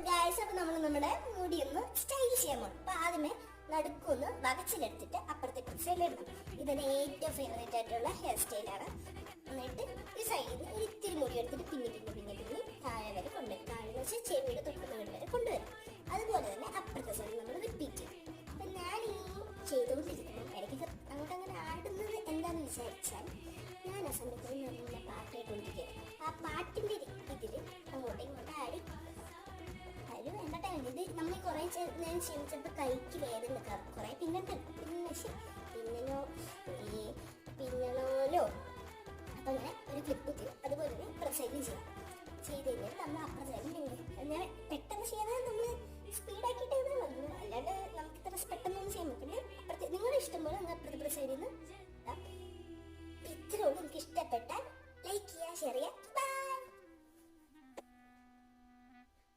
Guys, അപ്പൊ നമ്മൾ നമ്മുടെ മുടി ഒന്ന് സ്റ്റൈൽ ചെയ്യാൻ പോകും. അപ്പൊ ആദ്യമേ നടുക്കൊന്ന് വകച്ചിലെടുത്തിട്ട് അപ്പുറത്തെ സൈഡിലിടണം. ഇതെന്റെ ഏറ്റവും ഫേവറേറ്റ് ആയിട്ടുള്ള ഹെയർ സ്റ്റൈലാണ്. എന്നിട്ട് ഈ സൈഡിൽ നിന്ന് ഒരു ഇത്തിരി മുടി എടുത്തിട്ട് പിന്നെ താഴെ വരെ കൊണ്ടുവരും. താഴെ വെച്ച് ചെവിയുടെ തൊട്ടുന്ന വരെ കൊണ്ടുവരും. അതുപോലെ തന്നെ അപ്പുറത്തെ സൈഡിൽ നമ്മൾ റിപ്പീറ്റ് ചെയ്യും. അപ്പൊ ഞാൻ ഈ ചെയ്തുകൊണ്ടിരിക്കുമ്പോൾ ഇടയ്ക്ക് അങ്ങോട്ട് അങ്ങനെ ആടുന്നത് എന്താണെന്ന് വിചാരിച്ചാൽ ഞാൻ ആ സമയത്ത് നല്ല പാട്ട് കേട്ടുകൊണ്ടിരിക്കുകയാണ്. ആ പാട്ടിന്റെ ഇതിൽ അങ്ങോട്ടും ഇങ്ങോട്ടും ആടി ഒരു എന്റർടൈൻമെന്റ്. ഇത് നമ്മൾ കുറെ നേരം ക്ഷമിച്ചപ്പോൾ കൈക്ക് വേദന നിൽക്കാറ് കുറെ പിന്നോട്ടോ അപ്പൊ അങ്ങനെ ഒരു ക്ലിപ്പ് തരും. അതുപോലെ തന്നെ ഇപ്പുറ സൈഡിൽ ചെയ്യാം. ചെയ്ത് കഴിഞ്ഞാൽ നമ്മൾ അപ്പുറ സൈഡിൽ ഞാൻ